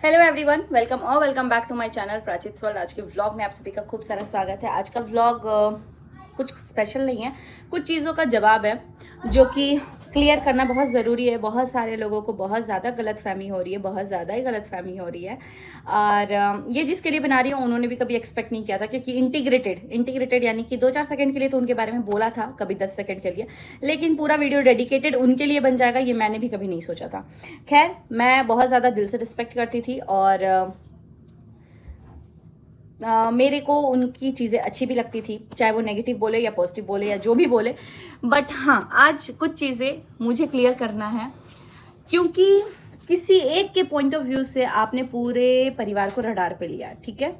Hello everyone, welcome back to my channel Prachit world. आज के vlog में आप सभी का खूब सारा स्वागत है। आज का व्लॉग कुछ स्पेशल नहीं है, कुछ चीज़ों का जवाब है जो कि क्लियर करना बहुत ज़रूरी है। बहुत सारे लोगों को बहुत ज़्यादा गलतफहमी हो रही है, बहुत ज़्यादा ही गलतफहमी हो रही है। और ये जिसके लिए बना रही हूँ उन्होंने भी कभी एक्सपेक्ट नहीं किया था, क्योंकि इंटीग्रेटेड यानी कि 2-4 सेकंड के लिए तो उनके बारे में बोला था, कभी 10 सेकंड के लिए, लेकिन पूरा वीडियो डेडिकेटेड उनके लिए बन जाएगा ये मैंने भी कभी नहीं सोचा था। खैर, मैं बहुत ज़्यादा दिल से रिस्पेक्ट करती थी और मेरे को उनकी चीज़ें अच्छी भी लगती थी, चाहे वो नेगेटिव बोले या पॉजिटिव बोले या जो भी बोले। बट हाँ, आज कुछ चीज़ें मुझे क्लियर करना है, क्योंकि किसी एक के पॉइंट ऑफ व्यू से आपने पूरे परिवार को रडार पे लिया, ठीक है।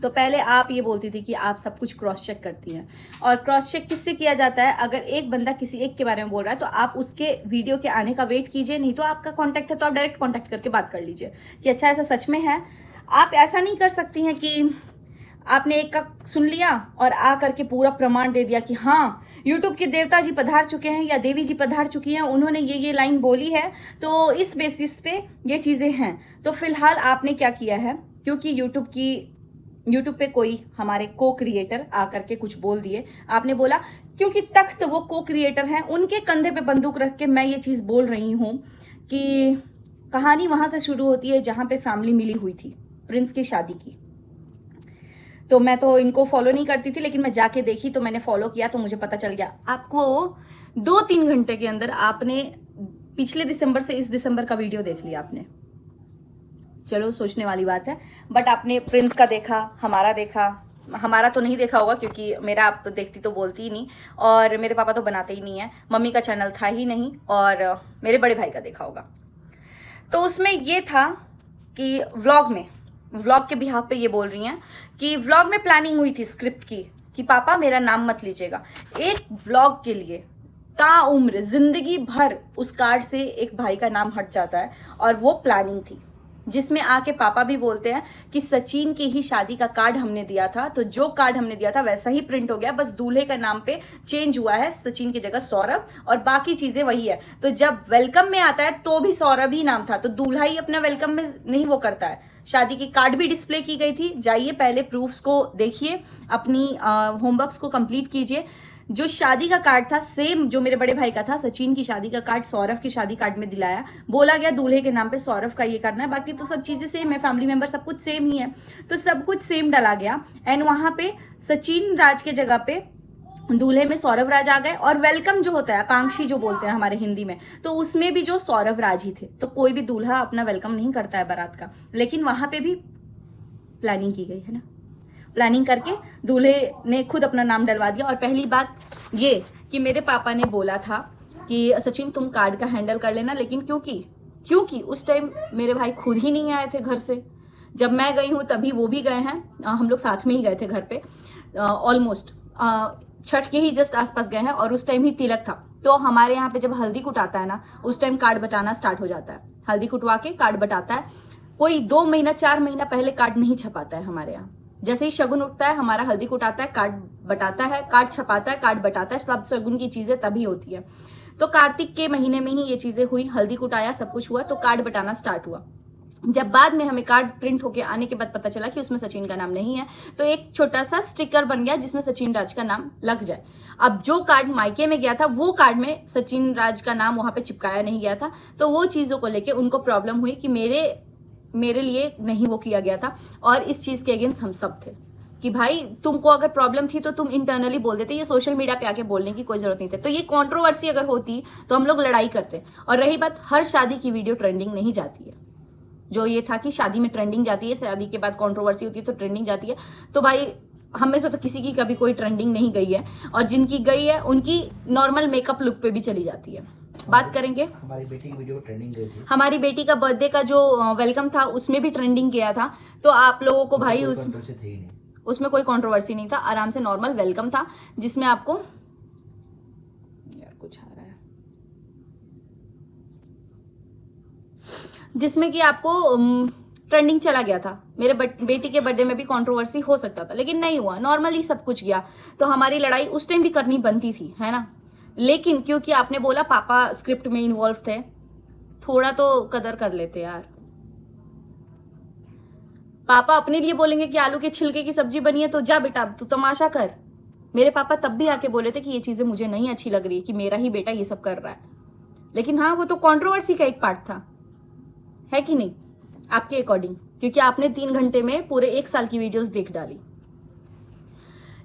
तो पहले आप ये बोलती थी कि आप सब कुछ क्रॉस चेक करती हैं, और क्रॉस चेक किससे किया जाता है? अगर एक बंदा किसी एक के बारे में बोल रहा है तो आप उसके वीडियो के आने का वेट कीजिए, नहीं तो आपका कॉन्टैक्ट है तो आप डायरेक्ट कॉन्टैक्ट करके बात कर लीजिए कि अच्छा ऐसा सच में है। आप ऐसा नहीं कर सकती हैं कि आपने एक का सुन लिया और आ करके पूरा प्रमाण दे दिया कि हाँ, यूट्यूब के देवता जी पधार चुके हैं या देवी जी पधार चुकी हैं, उन्होंने ये लाइन बोली है तो इस बेसिस पे ये चीज़ें हैं। तो फिलहाल आपने क्या किया है, क्योंकि यूट्यूब पे कोई हमारे को क्रिएटर आकर के कुछ बोल दिए, आपने बोला क्योंकि तख्त वो को क्रिएटर हैं, उनके कंधे पे बंदूक रख के मैं ये चीज़ बोल रही हूँ कि कहानी वहाँ से शुरू होती है जहाँ पे फैमिली मिली हुई थी प्रिंस की शादी की। तो मैं तो इनको फॉलो नहीं करती थी, लेकिन मैं जाके देखी तो मैंने फॉलो किया तो मुझे पता चल गया। आपको 2-3 घंटे के अंदर आपने पिछले दिसंबर से इस दिसंबर का वीडियो देख लिया आपने। चलो, सोचने वाली बात है। बट आपने प्रिंस का देखा, हमारा देखा, हमारा तो नहीं देखा होगा क्योंकि मेरा आप देखती तो बोलती ही नहीं, और मेरे पापा तो बनाते ही नहीं है, मम्मी का चैनल था ही नहीं, और मेरे बड़े भाई का देखा होगा। तो उसमें ये था कि व्लॉग के बिहाफ पे ये बोल रही हैं कि व्लॉग में प्लानिंग हुई थी स्क्रिप्ट की कि पापा मेरा नाम मत लीजिएगा। एक व्लॉग के लिए ताउम्र जिंदगी भर उस कार्ड से एक भाई का नाम हट जाता है, और वो प्लानिंग थी जिसमें आके पापा भी बोलते हैं कि सचिन की ही शादी का कार्ड हमने दिया था, तो जो कार्ड हमने दिया था वैसा ही प्रिंट हो गया, बस दूल्हे का नाम पे चेंज हुआ है, सचिन की जगह सौरभ, और बाकी चीजें वही है। तो जब वेलकम में आता है तो भी सौरभ ही नाम था, तो दूल्हा ही अपना वेलकम में नहीं वो करता है। शादी की कार्ड भी डिस्प्ले की गई थी, जाइए पहले प्रूफ्स को देखिए, अपनी होमवर्क्स को कंप्लीट कीजिए। जो शादी का कार्ड था सेम जो मेरे बड़े भाई का था, सचिन की शादी का कार्ड सौरभ की शादी कार्ड में दिलाया, बोला गया दूल्हे के नाम पे सौरभ का ये करना है, बाकी तो सब चीजें सेम है, फैमिली मेंबर सब कुछ सेम ही है, तो सब कुछ सेम डाला गया। एंड वहां पे सचिन राज के जगह पे दूल्हे में सौरभ राज आ गए, और वेलकम जो होता है आकांक्षी जो बोलते हैं हमारे हिंदी में, तो उसमें भी जो सौरभ राज ही थे। तो कोई भी दूल्हा अपना वेलकम नहीं करता है बारात का, लेकिन वहां पे भी प्लानिंग की गई है ना, प्लानिंग करके दूल्हे ने खुद अपना नाम डलवा दिया। और पहली बात ये कि मेरे पापा ने बोला था कि सचिन तुम कार्ड का हैंडल कर लेना, लेकिन क्योंकि उस टाइम मेरे भाई खुद ही नहीं आए थे घर से, जब मैं गई हूँ तभी वो भी गए हैं, हम लोग साथ में ही गए थे घर पे, ऑलमोस्ट छठ के ही जस्ट आसपास गए हैं, और उस टाइम ही तिलक था। तो हमारे यहाँ पे जब हल्दी कुटाता है ना, उस टाइम कार्ड बटाना स्टार्ट हो जाता है, हल्दी कुटवा के कार्ड बटाता है। कोई 2 महीना 4 महीना पहले कार्ड नहीं छपाता है हमारे यहाँ। जैसे ही शगुन उठता है हमारा हल्दी कुटाता है, कार्ड बटाता है, कार्ड छपाता है, कार्ड बटाता है, सब शगुन की चीजें तभी होती है। तो कार्तिक के महीने में ही ये चीजें हुई, हल्दी कुटाया, सब कुछ हुआ, तो कार्ड बटाना स्टार्ट हुआ। जब बाद में हमें कार्ड प्रिंट होके आने के बाद पता चला कि उसमें सचिन का नाम नहीं है, तो एक छोटा सा स्टिकर बन गया जिसमें सचिन राज का नाम लग जाए। अब जो कार्ड मायके में गया था वो कार्ड में सचिन राज का नाम वहां पे चिपकाया नहीं गया था, तो वो चीजों को लेके उनको प्रॉब्लम हुई कि मेरे लिए नहीं वो किया गया था, और इस चीज के अगेंस्ट हम सब थे कि भाई तुमको अगर प्रॉब्लम थी तो तुम इंटरनली बोल देते, ये सोशल मीडिया पे आके बोलने की कोई जरूरत नहीं थी। तो ये कंट्रोवर्सी अगर होती तो हम लोग लड़ाई करते। और रही बात, हर शादी की वीडियो ट्रेंडिंग नहीं जाती है, जो ये था कि शादी में ट्रेंडिंग जाती है, शादी के बाद कंट्रोवर्सी होती है तो ट्रेंडिंग जाती है, तो भाई हमें से तो किसी की कभी कोई ट्रेंडिंग नहीं गई है, और जिनकी गई है उनकी नॉर्मल मेकअप लुक पे भी चली जाती है। बात करेंगे, हमारी बेटी की वीडियो ट्रेंडिंग गई थी, हमारी बेटी का बर्थडे का जो वेलकम था उसमें भी ट्रेंडिंग गया था, तो आप लोगों को भाई उसमें कोई कंट्रोवर्सी नहीं था, आराम से नॉर्मल वेलकम था, जिसमें आपको यार कुछ आ रहा है, जिसमें कि आपको ट्रेंडिंग चला गया था। मेरे बेटी के बर्थडे में भी कंट्रोवर्सी हो सकता था, लेकिन नहीं हुआ, नॉर्मली सब कुछ गया। तो हमारी लड़ाई उस टाइम भी करनी बनती थी, है ना, लेकिन क्योंकि आपने बोला पापा स्क्रिप्ट में इन्वॉल्व थे, थोड़ा तो कदर कर लेते यार। पापा अपने लिए बोलेंगे कि आलू के छिलके की सब्जी बनी है तो जा बेटा तू तमाशा कर। मेरे पापा तब भी आके बोले थे कि ये चीजें मुझे नहीं अच्छी लग रही है कि मेरा ही बेटा ये सब कर रहा है। लेकिन हाँ, वो तो कंट्रोवर्सी का एक पार्ट था, है कि नहीं आपके अकॉर्डिंग, क्योंकि आपने 3 घंटे में पूरे 1 साल की वीडियोस देख डाली।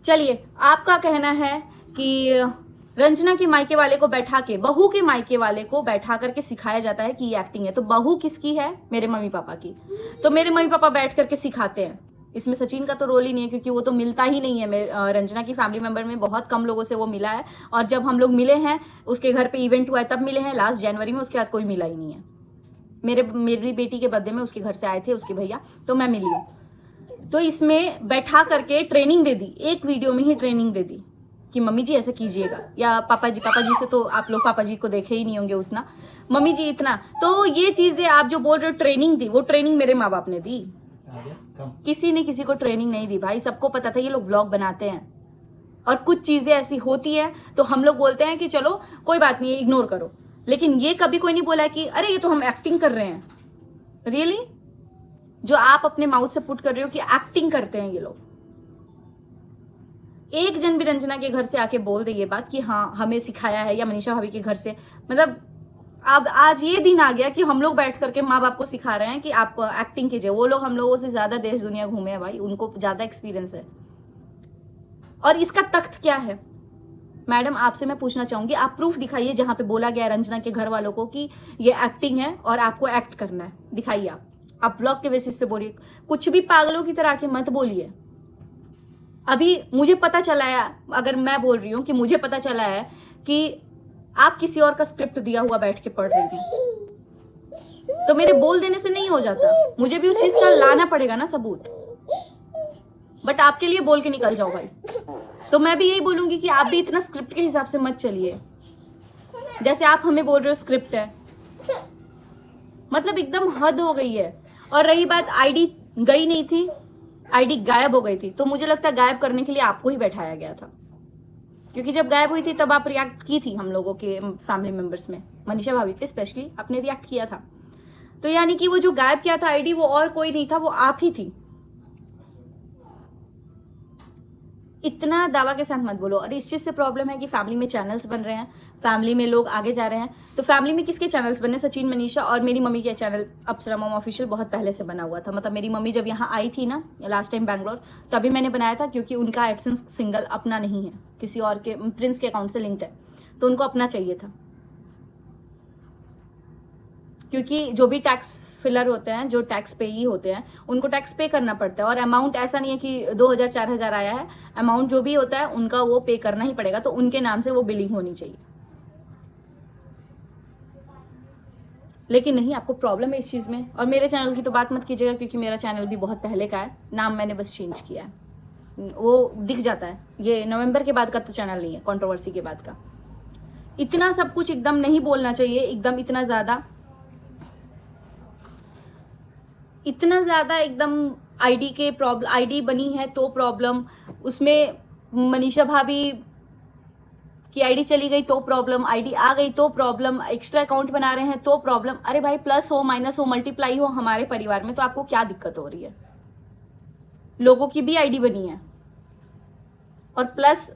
चलिए, आपका कहना है कि रंजना के मायके वाले को बैठा के, बहू के मायके वाले को बैठा करके सिखाया जाता है कि ये एक्टिंग है। तो बहू किसकी है? मेरे मम्मी पापा की। तो मेरे मम्मी पापा बैठ करके सिखाते हैं। इसमें सचिन का तो रोल ही नहीं है, क्योंकि वो तो मिलता ही नहीं है। रंजना की फैमिली मेंबर में बहुत कम लोगों से वो मिला है, और जब हम लोग मिले हैं, उसके घर पे इवेंट हुआ है तब मिले हैं लास्ट जनवरी में, उसके बाद कोई मिला ही नहीं है। मेरी बेटी के बर्थडे में उसके घर से आए थे उसके भैया, तो मैं मिली हूँ। तो इसमें बैठा करके ट्रेनिंग दे दी, एक वीडियो में ही ट्रेनिंग दे दी कि मम्मी जी ऐसे कीजिएगा, या पापा जी से तो आप लोग पापा जी को देखे ही नहीं होंगे उतना, मम्मी जी इतना। तो ये चीजें आप जो बोल रहे हो ट्रेनिंग दी, वो ट्रेनिंग मेरे माँ बाप ने दी, किसी ने किसी को ट्रेनिंग नहीं दी भाई। सबको पता था ये लोग व्लॉग बनाते हैं, और कुछ चीजें ऐसी होती है तो हम लोग बोलते हैं कि चलो कोई बात नहीं है, इग्नोर करो। लेकिन ये कभी कोई नहीं बोला कि अरे ये तो हम एक्टिंग कर रहे हैं। रियली जो आप अपने माउथ से पुट कर रहे हो कि एक्टिंग करते हैं ये लोग, एक जन भी रंजना के घर से आके बोल दे ये बात कि हाँ हमें सिखाया है, या मनीषा भाभी के घर से, मतलब अब आज ये दिन आ गया कि हम लोग बैठ करके माँ बाप को सिखा रहे हैं कि आप एक्टिंग कीजिए। वो लोग हम लोगों से ज्यादा देश दुनिया घूमे हैं भाई, उनको ज्यादा एक्सपीरियंस है। और इसका तख्त क्या है? मैडम आपसे मैं पूछना चाहूंगी, आप प्रूफ दिखाइए जहां पे बोला गया रंजना के घर वालों को कि ये एक्टिंग है और आपको एक्ट करना है, दिखाइए। आप व्लॉग के बेसिस पे बोलिए, कुछ भी पागलों की तरह के मत बोलिए। अभी मुझे पता चला है, अगर मैं बोल रही हूँ कि मुझे पता चला है कि आप किसी और का स्क्रिप्ट दिया हुआ बैठ के पढ़ रही थी, तो मेरे बोल देने से नहीं हो जाता, मुझे भी उस चीज का लाना पड़ेगा ना सबूत। बट आपके लिए बोल के निकल जाओ भाई। तो मैं भी यही बोलूंगी कि आप भी इतना स्क्रिप्ट के हिसाब से मत चलिए, जैसे आप हमें बोल रहे हो स्क्रिप्ट है, मतलब एकदम हद हो गई है। और रही बात आईडी गई नहीं थी, आईडी गायब हो गई थी, तो मुझे लगता है गायब करने के लिए आपको ही बैठाया गया था, क्योंकि जब गायब हुई थी तब आप रिएक्ट की थी हम लोगों के फैमिली मेंबर्स में, मनीषा भाभी पे स्पेशली आपने रिएक्ट किया था। तो यानी कि वो जो गायब किया था आईडी, वो और कोई नहीं था, वो आप ही थी। इतना दावा के साथ मत बोलो। और इस चीज से प्रॉब्लम है कि फैमिली में चैनल्स बन रहे हैं, फैमिली में लोग आगे जा रहे हैं। तो फैमिली में किसके चैनल्स बने? सचिन, मनीषा और मेरी मम्मी के चैनल अप्सरा मॉम ऑफिशियल बहुत पहले से बना हुआ था। मतलब मेरी मम्मी जब यहाँ आई थी ना लास्ट टाइम बैंगलोर, तभी मैंने बनाया था, क्योंकि उनका एडसेंस सिंगल अपना नहीं है, किसी और के प्रिंस के अकाउंट से लिंक्ड है, तो उनको अपना चाहिए था। क्योंकि जो भी टैक्स फिलर होते हैं, जो टैक्स पेई होते हैं, उनको टैक्स पे करना पड़ता है। और अमाउंट ऐसा नहीं है कि 2000 4000 आया है, अमाउंट जो भी होता है उनका वो पे करना ही पड़ेगा, तो उनके नाम से वो बिलिंग होनी चाहिए। लेकिन नहीं, आपको प्रॉब्लम है इस चीज में। और मेरे चैनल की तो बात मत कीजिएगा, क्योंकि मेरा चैनल भी बहुत पहले का है, नाम मैंने बस चेंज किया है, वो दिख जाता है। ये नवंबर के बाद का तो चैनल नहीं है, कंट्रोवर्सी के बाद का। इतना सब कुछ एकदम नहीं बोलना चाहिए, एकदम इतना ज्यादा एकदम आईडी के प्रॉब्लम, आईडी बनी है तो प्रॉब्लम, उसमें मनीषा भाभी की आईडी चली गई तो प्रॉब्लम, आईडी आ गई तो प्रॉब्लम, एक्स्ट्रा अकाउंट बना रहे हैं तो प्रॉब्लम। अरे भाई, प्लस हो माइनस हो मल्टीप्लाई हो हमारे परिवार में, तो आपको क्या दिक्कत हो रही है? लोगों की भी आईडी बनी है, और प्लस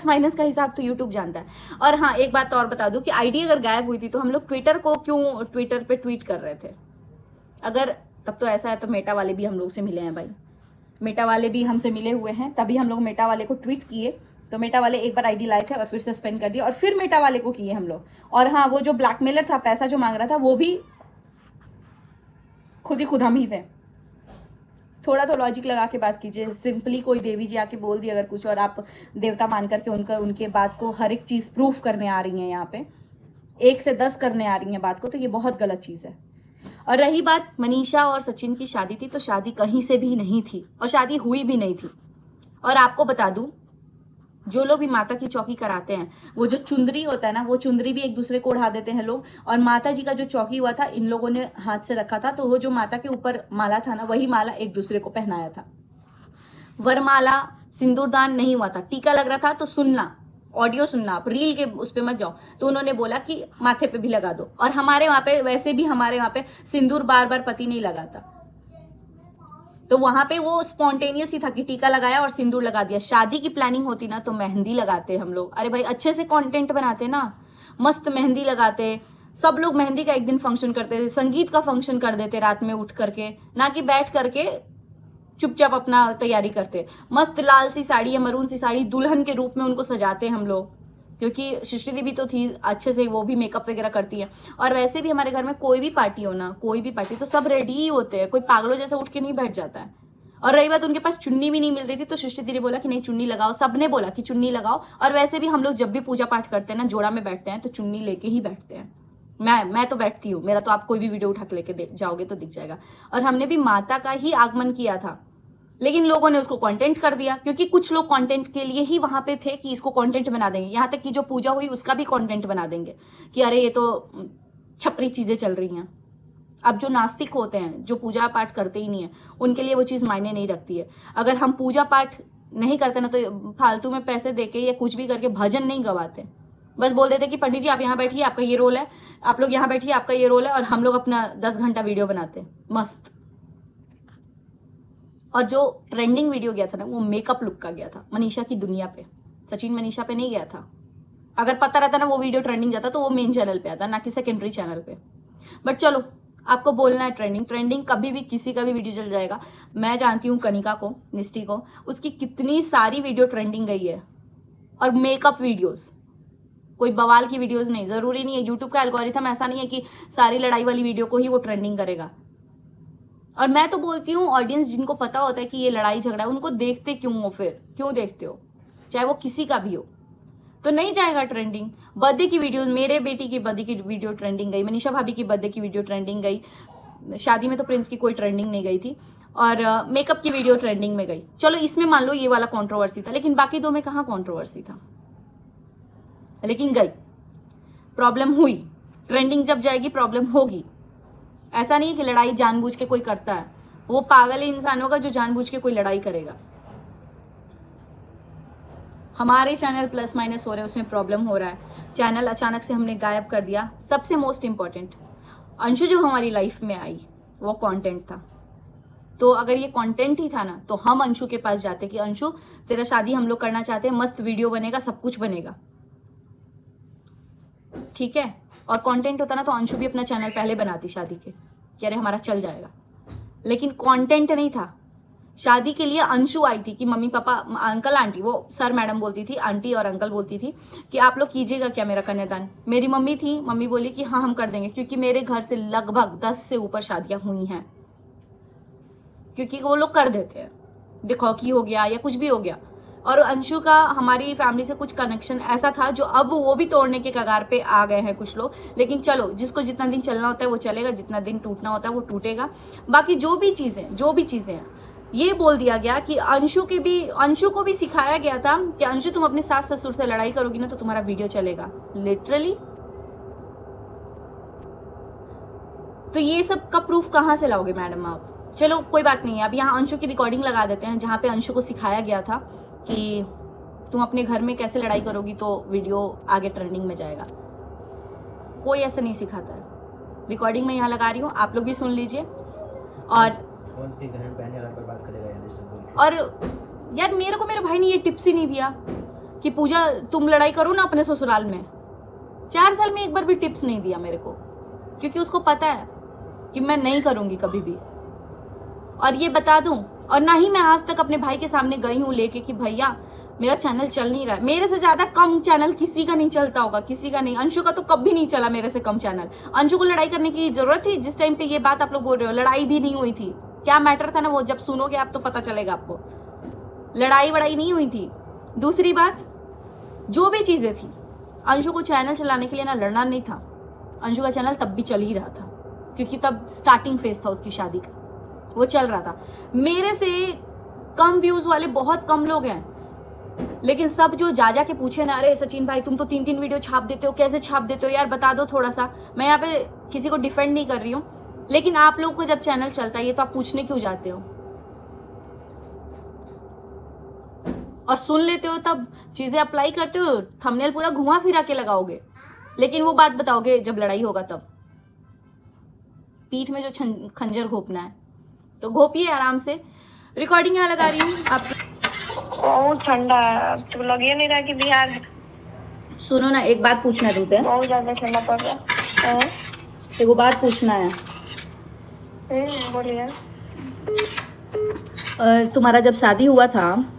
माइनस का हिसाब तो यूट्यूब जानता है। और हाँ, एक बात और बता दूं कि आईडी अगर गायब हुई थी तो हम लोग ट्विटर को क्यों ट्विटर पे ट्वीट कर रहे थे? अगर तब तो ऐसा है तो मेटा वाले भी हम लोग से मिले हैं भाई, मेटा वाले भी हमसे मिले हुए हैं, तभी हम लोग मेटा वाले को ट्वीट किए। तो मेटा वाले एक बार आईडी लाए थे और फिर सस्पेंड कर दिया, और फिर मेटा वाले को किए हम लोग। और हाँ, वो जो ब्लैकमेलर था, पैसा जो मांग रहा था, वो भी खुद हम ही थे। थोड़ा तो लॉजिक लगा के बात कीजिए। सिंपली कोई देवी जी आके बोल दी अगर कुछ, और आप देवता मान करके उनके बात को हर एक चीज प्रूफ करने आ रही हैं, यहाँ पे 1 से 10 करने आ रही हैं बात को, तो ये बहुत गलत चीज है। और रही बात मनीषा और सचिन की शादी थी, तो शादी कहीं से भी नहीं थी, और शादी हुई भी नहीं थी। और आपको बता दूं, जो लोग भी माता की चौकी कराते हैं, वो जो चुंदरी होता है ना, वो चुंदरी भी एक दूसरे को उड़ा देते हैं लोग। और माता जी का जो चौकी हुआ था, इन लोगों ने हाथ से रखा था, तो वो जो माता के ऊपर माला था ना, वही माला एक दूसरे को पहनाया था। वरमाला, सिंदूरदान नहीं हुआ था। टीका लग रहा था तो सुनना, ऑडियो सुनना, आप रील के उस पे मत जाओ। तो उन्होंने बोला कि माथे पे भी लगा दो। और हमारे वहां पे, वैसे भी हमारे वहां पे सिंदूर बार बार पति नहीं लगाता, तो वहां पे वो स्पॉन्टेनियस ही था कि टीका लगाया और सिंदूर लगा दिया। शादी की प्लानिंग होती ना तो मेहंदी लगाते हम लोग। अरे भाई अच्छे से कंटेंट बनाते ना, मस्त मेहंदी लगाते, सब लोग मेहंदी का एक दिन फंक्शन करते थे, संगीत का फंक्शन कर देते रात में उठ करके, ना कि बैठ करके चुपचाप अपना तैयारी करते। मस्त लाल सी साड़ी या मरून सी साड़ी दुल्हन के रूप में उनको सजाते हम लोग, क्योंकि सृष्टि दी भी तो थी अच्छे से, वो भी मेकअप वगैरह करती है। और वैसे भी हमारे घर में कोई भी पार्टी हो ना, कोई भी पार्टी, तो सब रेडी ही होते हैं, कोई पागलों जैसे उठ के नहीं बैठ जाता है। और रही बात उनके पास चुन्नी भी नहीं मिल रही थी, तो सृष्टि दी ने बोला कि नहीं चुन्नी लगाओ, सबने बोला कि चुन्नी लगाओ। और वैसे भी हम लोग जब भी पूजा पाठ करते हैं ना, जोड़ा में बैठते हैं तो चुन्नी लेके ही बैठते हैं। मैं तो बैठती हूँ, मेरा तो आप कोई भी वीडियो उठा के लेके जाओगे तो दिख जाएगा। और हमने भी माता का ही आगमन किया था, लेकिन लोगों ने उसको कंटेंट कर दिया, क्योंकि कुछ लोग कंटेंट के लिए ही वहां पे थे कि इसको कंटेंट बना देंगे। यहाँ तक कि जो पूजा हुई उसका भी कंटेंट बना देंगे कि अरे ये तो छपरी चीजें चल रही हैं। अब जो नास्तिक होते हैं, जो पूजा पाठ करते ही नहीं है, उनके लिए वो चीज मायने नहीं रखती है। अगर हम पूजा पाठ नहीं करते ना तो फालतू में पैसे देके या कुछ भी करके भजन नहीं गवाते, बस बोल देते कि पंडित जी आप यहाँ बैठिए, आपका ये रोल है, आप लोग यहाँ बैठिए, आपका ये रोल है, और हम लोग अपना 10 घंटा वीडियो बनाते मस्त। और जो ट्रेंडिंग वीडियो गया था ना, वो मेकअप लुक का गया था, मनीषा की दुनिया पे, सचिन मनीषा पे नहीं गया था। अगर पता रहता ना वो वीडियो ट्रेंडिंग जाता तो वो मेन चैनल पे आता, ना कि सेकेंडरी चैनल पे। बट चलो, आपको बोलना है ट्रेंडिंग कभी भी किसी का भी वीडियो चल जाएगा। मैं जानती हूँ कनिका को, निष्ठी को, उसकी कितनी सारी वीडियो ट्रेंडिंग गई है, और मेकअप वीडियोस, कोई बवाल की वीडियोस नहीं। जरूरी नहीं है, यूट्यूब का एल्गोरिथम ऐसा नहीं है कि सारी लड़ाई वाली वीडियो को ही वो ट्रेंडिंग करेगा। और मैं तो बोलती हूँ ऑडियंस जिनको पता होता है कि ये लड़ाई झगड़ा है, उनको देखते क्यों हो, फिर क्यों देखते हो, चाहे वो किसी का भी हो, तो नहीं जाएगा ट्रेंडिंग। बर्थडे की वीडियो, मेरे बेटी की बर्थडे की वीडियो ट्रेंडिंग गई, मनीषा भाभी की बर्थडे की वीडियो ट्रेंडिंग गई, शादी में तो प्रिंस की कोई ट्रेंडिंग नहीं गई थी, और मेकअप की वीडियो ट्रेंडिंग में गई। चलो इसमें मान लो ये वाला कॉन्ट्रोवर्सी था, लेकिन बाकी दो में कहाँ कॉन्ट्रोवर्सी था, लेकिन गई, प्रॉब्लम हुई। ट्रेंडिंग जब जाएगी प्रॉब्लम होगी। ऐसा नहीं है कि लड़ाई जानबूझ के कोई करता है, वो पागल इंसान होगा जो जानबूझ के कोई लड़ाई करेगा। हमारे चैनल प्लस माइनस हो रहे हैं, उसमें प्रॉब्लम हो रहा है, चैनल अचानक से हमने गायब कर दिया। सबसे मोस्ट इंपॉर्टेंट, अंशु जब हमारी लाइफ में आई वो कंटेंट था। तो अगर ये कंटेंट ही था ना, तो हम अंशु के पास जाते कि अंशु तेरा शादी हम लोग करना चाहते हैं, मस्त वीडियो बनेगा, सब कुछ बनेगा, ठीक है। और कंटेंट होता ना तो अंशु भी अपना चैनल पहले बनाती शादी के, कि अरे हमारा चल जाएगा। लेकिन कंटेंट नहीं था। शादी के लिए अंशु आई थी कि मम्मी पापा, अंकल आंटी, वो सर मैडम बोलती थी, आंटी और अंकल बोलती थी कि आप लोग कीजिएगा क्या मेरा कन्यादान। मेरी मम्मी थी, मम्मी बोली कि हाँ हम कर देंगे, क्योंकि मेरे घर से लगभग 10 से ऊपर शादियां हुई हैं, क्योंकि वो लोग कर देते हैं, दिखौकी हो गया या कुछ भी हो गया। और अंशु का हमारी फैमिली से कुछ कनेक्शन ऐसा था जो अब वो भी तोड़ने के कगार पे आ गए हैं कुछ लोग। लेकिन चलो, जिसको जितना दिन चलना होता है वो चलेगा, जितना दिन टूटना होता है वो टूटेगा। बाकी जो भी चीजें हैं, ये बोल दिया गया कि अंशु को भी सिखाया गया था कि अंशु तुम अपने सास ससुर से लड़ाई करोगी ना तो तुम्हारा वीडियो चलेगा, लिटरली। तो ये सब का प्रूफ कहाँ से लाओगे मैडम आप? चलो कोई बात नहीं है, अब यहाँ अंशु की रिकॉर्डिंग लगा देते हैं जहाँ पे अंशु को सिखाया गया था कि तुम अपने घर में कैसे लड़ाई करोगी तो वीडियो आगे ट्रेंडिंग में जाएगा। कोई ऐसा नहीं सिखाता है। रिकॉर्डिंग में यहाँ लगा रही हूँ, आप लोग भी सुन लीजिए। और यार मेरे को मेरे भाई ने ये टिप्स ही नहीं दिया कि पूजा तुम लड़ाई करो ना अपने ससुराल में। 4 साल में एक बार भी टिप्स नहीं दिया मेरे को, क्योंकि उसको पता है कि मैं नहीं करूंगी कभी भी। और ये बता दूं, और ना ही मैं आज तक अपने भाई के सामने गई हूं लेके कि भैया मेरा चैनल चल नहीं रहा है। मेरे से ज्यादा कम चैनल किसी का नहीं चलता होगा, किसी का नहीं। अंशु का तो कभी नहीं चला मेरे से कम चैनल। अंशु को लड़ाई करने की जरूरत थी जिस टाइम पे ये बात आप लोग बोल रहे हो? लड़ाई भी नहीं हुई थी। क्या मैटर था ना, वो जब सुनोगे आप तो पता चलेगा आपको। लड़ाई वड़ाई नहीं हुई थी। दूसरी बात, जो भी चीजें थी, अंशु को चैनल चलाने के लिए ना लड़ना नहीं था। अंशु का चैनल तब भी चल ही रहा था, क्योंकि तब स्टार्टिंग फेज था उसकी शादी का, वो चल रहा था। मेरे से कम व्यूज वाले बहुत कम लोग हैं, लेकिन सब जो जा के पूछे ना, अरे सचिन भाई तुम तो 3-3 वीडियो छाप देते हो, कैसे छाप देते हो यार, बता दो थोड़ा सा। मैं यहाँ पे किसी को डिफेंड नहीं कर रही हूँ, लेकिन आप लोग को जब चैनल चलता है ये तो आप पूछने क्यों जाते हो? और सुन लेते हो तब चीजें अप्लाई करते हो, थंबनेल पूरा घुमा फिरा के लगाओगे, लेकिन वो बात बताओगे जब लड़ाई होगा तब। पीठ में जो खंजर घोपना है तो घोपिए आराम से। रिकॉर्डिंग यहाँ लगा रही हूँ आप। बहुत ठंडा है, तो लगे नहीं रहा कि बिहार है। सुनो ना, एक बात पूछना है तुमसे। बहुत ज्यादा ठंडा पड़ रहा है। वो बात पूछना है। बोलिए। तुम्हारा जब शादी हुआ था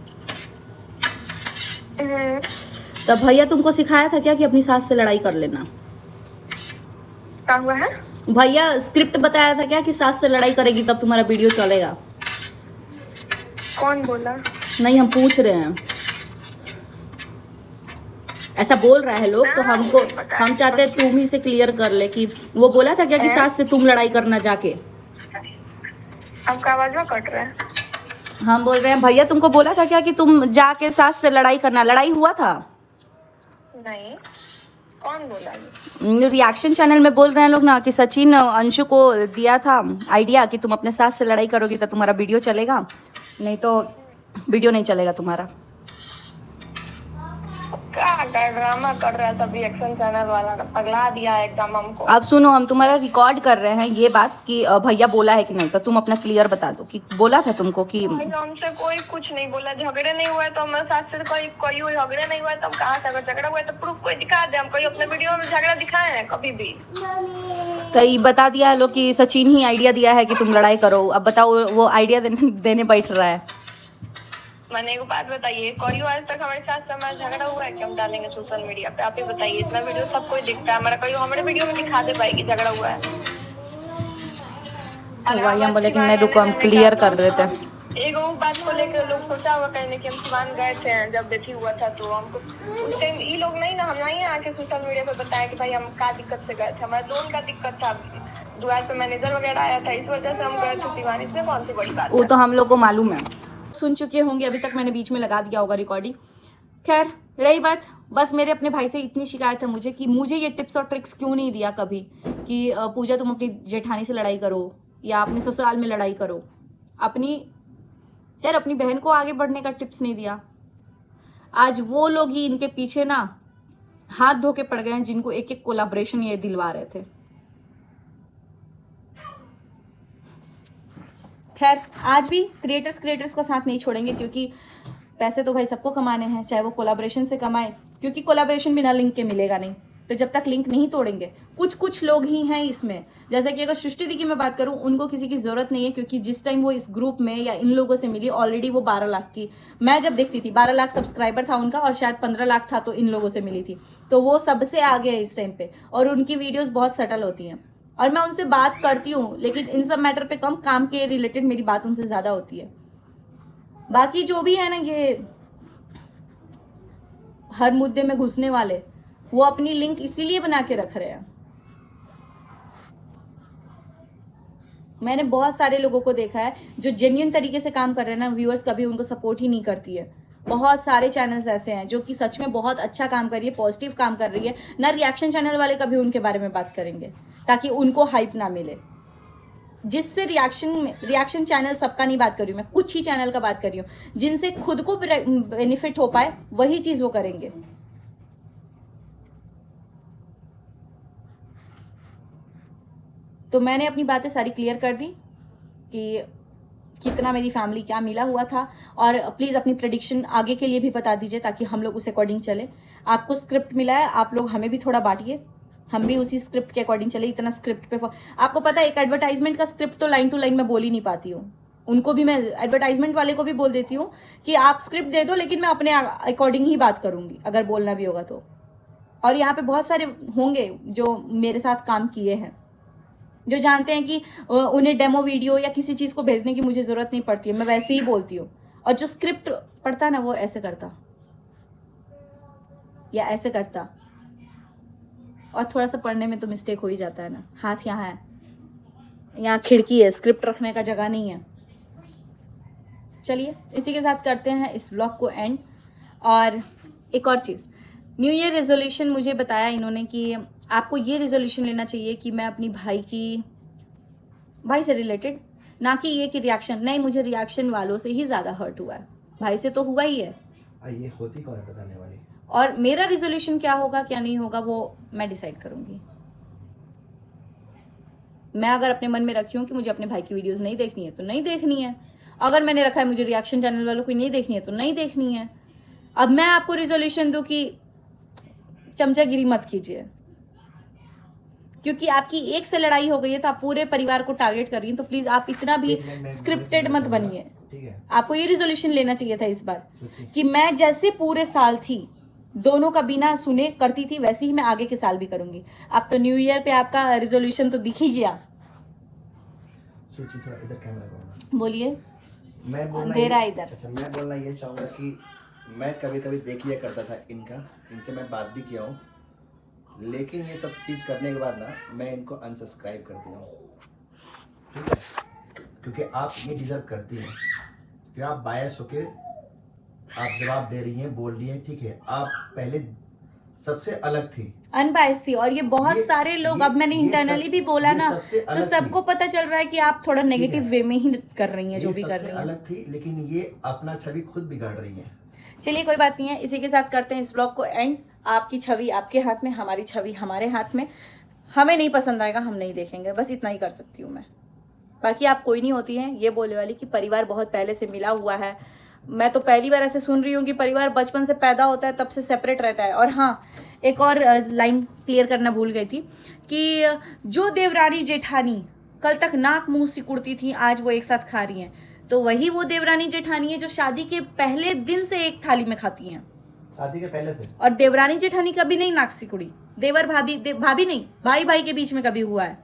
तब भैया तुमको सिखाया था क्या कि अपनी सास से लड़ाई कर लेना? क्या हुआ है? भैया स्क्रिप्ट बताया था क्या कि सास से लड़ाई करेगी तब तुम्हारा वीडियो चलेगा? कौन बोला? नहीं, हम पूछ रहे हैं। ऐसा बोल रहा है लोग, तो हमको हम चाहते हैं तुम ही से क्लियर कर ले कि वो बोला था क्या कि सास से तुम लड़ाई करना जाके? आपका आवाज कट रहा है। हम बोल रहे हैं भैया तुमको बोला था क्या कि तुम जाके सास से लड़ाई करना? लड़ाई हुआ था? नहीं, कौन बोला? रिएक्शन चैनल में बोल रहे हैं लोग ना कि सचिन अंशु को दिया था आइडिया कि तुम अपने सास से लड़ाई करोगी तो तुम्हारा वीडियो चलेगा, नहीं तो वीडियो नहीं चलेगा तुम्हारा। क्या ड्रामा कर रहा है सब रिएक्शन चैनल वाला, पगला दिया है एकदम हमको। अब सुनो, हम तुम्हारा रिकॉर्ड कर रहे हैं ये बात कि भैया बोला है कि नहीं, तो तुम अपना क्लियर बता दो कि बोला था तुमको कि हमसे कोई कुछ नहीं बोला। झगड़े नहीं हुए तो मैं सास से कोई झगड़े नहीं हुए तो हम कहाँ से? अगर झगड़ा हुआ तो प्रूफ कोई दिखा दे। हम कोई अपने वीडियो में झगड़ा दिखाए हैं कभी भी? तो ये बता दिया है लोग कि सचिन ही आइडिया दिया है कि तुम लड़ाई करो। अब बताओ वो आइडिया देने बैठ रहा है। मैंने एक बात बताइए, करियो आज तक हमारे साथ से हमारा झगड़ा हुआ है कि हम डालेंगे सोशल मीडिया पे? आप ही बताइए। इतना वीडियो सब कोई देखता है हमारा, करियो हमारे वीडियो में दिखा दे पाएगी झगड़ा हुआ है? भाई हम बोले कि नहीं रुको, हम क्लियर कर देते हैं। एक बात को लेकर लोग सोचा हुआ कहने कि हम सिवान गए थे जब बेटी हुआ था, तो हमको उस टाइम ये लोग नहीं ना, हम नहीं आके सोशल मीडिया पे बताया कि भाई हम क्या दिक्कत से गए थे। हमारे लोन का दिक्कत था, द्वार पे मैनेजर वगैरह आया था, इस वजह से हम गए थे सिवान। इसमें कौन सी बड़ी बात? वो तो हम लोग को मालूम है, सुन चुके होंगे। अभी तक मैंने बीच में लगा दिया होगा रिकॉर्डिंग। खैर रही बात, बस मेरे अपने भाई से इतनी शिकायत है मुझे कि मुझे ये टिप्स और ट्रिक्स क्यों नहीं दिया कभी कि पूजा तुम अपनी जेठानी से लड़ाई करो या अपने ससुराल में लड़ाई करो। अपनी बहन को आगे बढ़ने का टिप्स नहीं दिया। आज वो लोग ही इनके पीछे ना हाथ धो के पड़ गए हैं जिनको एक एक कोलैबोरेशन ये दिलवा रहे थे। खैर आज भी क्रिएटर्स का साथ नहीं छोड़ेंगे, क्योंकि पैसे तो भाई सबको कमाने हैं, चाहे वो कोलैबोरेशन से कमाए, क्योंकि कोलैबोरेशन बिना लिंक के मिलेगा नहीं। तो जब तक लिंक नहीं तोड़ेंगे, कुछ लोग ही हैं इसमें। जैसे कि अगर सृष्टि दी की मैं बात करूं, उनको किसी की जरूरत नहीं है, क्योंकि जिस टाइम वो इस ग्रुप में या इन लोगों से मिली ऑलरेडी वो 12 लाख की, मैं जब देखती थी 12 लाख सब्सक्राइबर था उनका, और शायद 15 लाख था तो इन लोगों से मिली थी। तो वो सबसे आगे है इस टाइम पे, और उनकी वीडियोज बहुत सटल होती हैं और मैं उनसे बात करती हूँ, लेकिन इन सब मैटर पे कम, काम के रिलेटेड मेरी बात उनसे ज़्यादा होती है। बाकी जो भी है ना, ये हर मुद्दे में घुसने वाले, वो अपनी लिंक इसीलिए बना के रख रहे हैं। मैंने बहुत सारे लोगों को देखा है जो जेन्युइन तरीके से काम कर रहे हैं ना, व्यूअर्स कभी उनको सपोर्ट ही नहीं करती है। बहुत सारे चैनल्स ऐसे हैं जो कि सच में बहुत अच्छा काम कर रही है, पॉजिटिव काम कर रही है ना। रिएक्शन चैनल वाले कभी उनके बारे में बात करेंगे ताकि उनको हाइप ना मिले। जिससे रिएक्शन चैनल सबका नहीं बात कर रही हूँ मैं, कुछ ही चैनल का बात कर रही हूँ, जिनसे खुद को बेनिफिट हो पाए वही चीज वो करेंगे। तो मैंने अपनी बातें सारी क्लियर कर दी कि कितना मेरी फैमिली क्या मिला हुआ था, और प्लीज़ अपनी प्रेडिक्शन आगे के लिए भी बता दीजिए ताकि हम लोग उस अकॉर्डिंग चले। आपको स्क्रिप्ट मिला है, आप लोग हमें भी थोड़ा बांटिए, हम भी उसी स्क्रिप्ट के अकॉर्डिंग चले। इतना स्क्रिप्ट पे आपको पता है, एक एडवर्टाइजमेंट का स्क्रिप्ट तो लाइन टू लाइन मैं बोल ही नहीं पाती हूँ। उनको भी मैं, एडवर्टाइजमेंट वाले को भी बोल देती हूँ कि आप स्क्रिप्ट दे दो, लेकिन मैं अपने अकॉर्डिंग ही बात करूँगी अगर बोलना भी होगा तो। और यहाँ पे बहुत सारे होंगे जो मेरे साथ काम किए हैं, जो जानते हैं कि उन्हें डेमो वीडियो या किसी चीज़ को भेजने की मुझे ज़रूरत नहीं पड़ती है, मैं वैसे ही बोलती हूँ। और जो स्क्रिप्ट पढ़ता है ना, वो ऐसे करता या ऐसे करता, और थोड़ा सा पढ़ने में तो मिस्टेक हो ही जाता है ना। हाथ यहाँ है, यहाँ खिड़की है, स्क्रिप्ट रखने का जगह नहीं है। चलिए इसी के साथ करते हैं इस व्लॉग को एंड। और एक और चीज़, न्यू ईयर रेजोल्यूशन मुझे बताया इन्होंने कि आपको ये रेजोल्यूशन लेना चाहिए कि मैं अपनी भाई से रिलेटेड, ना कि ये कि रिएक्शन। नहीं, मुझे रिएक्शन वालों से ही ज़्यादा हर्ट हुआ है, भाई से तो हुआ ही है। ये होती कौन है बताने वाली? और मेरा रेजोल्यूशन क्या होगा क्या नहीं होगा वो मैं डिसाइड करूँगी। मैं अगर अपने मन में रखी हूँ कि मुझे अपने भाई की वीडियोस नहीं देखनी है तो नहीं देखनी है, अगर मैंने रखा है मुझे रिएक्शन चैनल वालों की नहीं देखनी है तो नहीं देखनी है। अब मैं आपको रिजोल्यूशन दूं कि चमचागिरी मत कीजिए, क्योंकि आपकी एक से लड़ाई हो गई है तो आप पूरे परिवार को टारगेट कर रही हैं, तो प्लीज आप इतना भी स्क्रिप्टेड मत बनिए। ठीक है, आपको ये रिजोल्यूशन लेना चाहिए था इस बार सोचिए। कि मैं जैसे पूरे साल थी दोनों का बिना सुने करती थी, वैसे ही मैं आगे के साल भी करूंगी। अब तो न्यू ईयर पे आपका रिजोल्यूशन तो दिख ही गया। सोचिए, थोड़ा इधर कैमरा करो। बोलिए। मैं बोलना अंधेरा ये- इधर। अच्छा, मैं बोलना ये चाहूँगा कि मैं कभी कभी देख लिया करता था इनसे मैं बात भी किया हूँ, लेकिन ये सब चीज़ करने के बाद ना मैं इनको अनसब्सक्राइब कर दिया हूँ। ठीक है, क्योंकि आप ये डिजर्व करती हैं कि आप बायस होके आप जवाब दे रही हैं, बोल रही हैं। ठीक है, आप पहले सबसे अलग थी, अनबायस थी, और ये बहुत सारे लोग, अब मैंने इंटरनली भी बोला ना, तो सबको पता चल रहा है कि आप थोड़ा नेगेटिव वे में ही कर रही हैं जो भी कर रही हैं। अलग थी, लेकिन ये अपना छवि खुद बिगाड़ रही है। चलिए कोई बात नहीं है, इसी के साथ करते हैं इस ब्लॉग को एंड। आपकी छवि आपके हाथ में, हमारी छवि हमारे हाथ में। हमें नहीं पसंद आएगा, हम नहीं देखेंगे, बस इतना ही कर सकती हूँ मैं। बाकी आप कोई नहीं होती हैं ये बोलने वाली कि परिवार बहुत पहले से मिला हुआ है। मैं तो पहली बार ऐसे सुन रही हूँ कि परिवार बचपन से पैदा होता है तब से सेपरेट रहता है। और हाँ, एक और लाइन क्लियर करना भूल गई थी कि जो देवरानी जेठानी कल तक नाक मुंह सिकुड़ती थी, आज वो एक साथ खा रही हैं, तो वही वो देवरानी जेठानी है जो शादी के पहले दिन से एक थाली में खाती हैं, शादी के पहले से। और देवरानी जेठानी कभी नहीं नाक सिकुड़ी। देवर भाभी भाभी नहीं, भाई भाई के बीच में कभी हुआ है।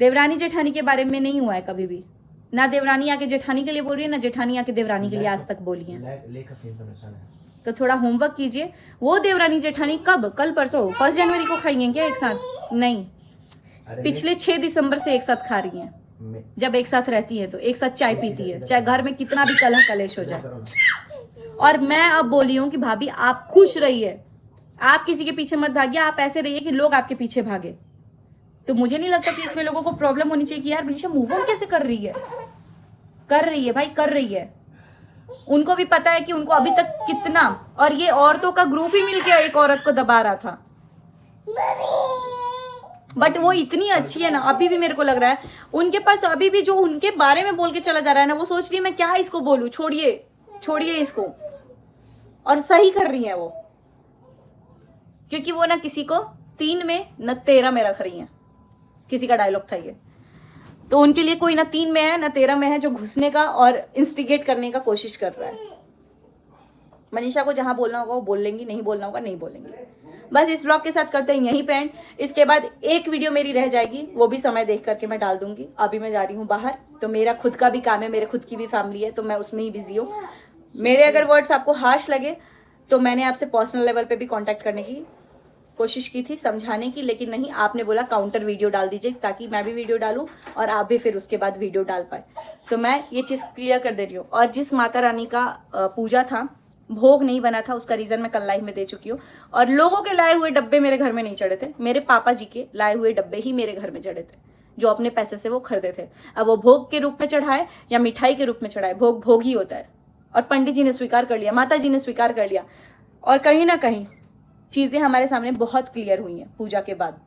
देवरानी जेठानी के बारे में नहीं हुआ है कभी भी। ना देवरानी आके जेठानी के लिए बोल रही है, ना जेठानी आके देवरानी के लिए आज तक बोली है। तो थोड़ा होमवर्क कीजिए। वो देवरानी जेठानी कब, कल परसों 1 जनवरी को खाएंगे क्या एक साथ? नहीं, पिछले 6 दिसंबर से एक साथ खा रही हैं। जब एक साथ रहती है तो एक साथ चाय पीती है, चाहे घर में कितना भी कलह कलेश हो जाए। और मैं अब बोली हूँ कि भाभी आप खुश रहिए, आप किसी के पीछे मत भागिए, आप ऐसे रहिए कि लोग आपके पीछे भागे। तो मुझे नहीं लगता कि इसमें लोगों को प्रॉब्लम होनी चाहिए कि यार मनीषा मूव ऑन कैसे कर रही है। कर रही है भाई, कर रही है। उनको भी पता है कि उनको अभी तक कितना, और ये औरतों का ग्रुप ही मिलके एक औरत को दबा रहा था, बट वो इतनी अच्छी है ना, अभी भी मेरे को लग रहा है उनके पास अभी भी जो उनके बारे में बोल के चला जा रहा है ना, वो सोच रही है मैं क्या इसको बोलूं, छोड़िए इसको। और सही कर रही है वो, क्योंकि वो ना किसी को 3 में न 13 में रख रही है। किसी का डायलॉग था ये, तो उनके लिए कोई ना 3 में है ना 13 में है जो घुसने का और इंस्टिगेट करने का कोशिश कर रहा है। मनीषा को जहां बोलना होगा वो बोल लेंगी, नहीं बोलना होगा नहीं बोलेंगे। बस इस ब्लॉग के साथ करते हैं यहीं पे एंड। इसके बाद एक वीडियो मेरी रह जाएगी, वो भी समय देख करके मैं डाल दूंगी। अभी मैं जा रही हूँ बाहर, तो मेरा खुद का भी काम है, मेरे खुद की भी फैमिली है, तो मैं उसमें ही बिजी हूँ। मेरे अगर वर्ड्स आपको हार्श लगे तो मैंने आपसे पर्सनल लेवल पे भी कांटेक्ट करने की कोशिश की थी, समझाने की, लेकिन नहीं, आपने बोला काउंटर वीडियो डाल दीजिए ताकि मैं भी वीडियो डालूं और आप भी फिर उसके बाद वीडियो डाल पाए। तो मैं ये चीज़ क्लियर कर दे रही हूँ। और जिस माता रानी का पूजा था, भोग नहीं बना था, उसका रीज़न मैं कल लाइव में दे चुकी हूँ। और लोगों के लाए हुए डब्बे मेरे घर में नहीं चढ़े थे, मेरे पापा जी के लाए हुए डब्बे ही मेरे घर में चढ़े थे, जो अपने पैसे से वो खरीदे थे। अब वो भोग के रूप में चढ़ाए या मिठाई के रूप में चढ़ाए, भोग भोग ही होता है। और पंडित जी ने स्वीकार कर लिया, माता जी ने स्वीकार कर लिया, और कहीं ना कहीं चीजें हमारे सामने बहुत क्लियर हुई हैं पूजा के बाद।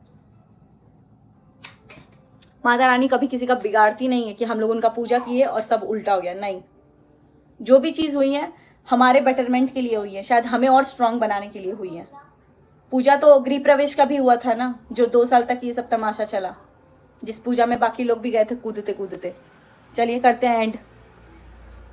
माता रानी कभी किसी का बिगाड़ती नहीं है कि हम लोग उनका पूजा किए और सब उल्टा हो गया, नहीं। जो भी चीज हुई है हमारे बेटरमेंट के लिए हुई है, शायद हमें और स्ट्रांग बनाने के लिए हुई है। पूजा तो गृह प्रवेश का भी हुआ था ना, जो 2 साल तक ये सब तमाशा चला, जिस पूजा में बाकी लोग भी गए थे कूदते कूदते। चलिए करते हैं एंड।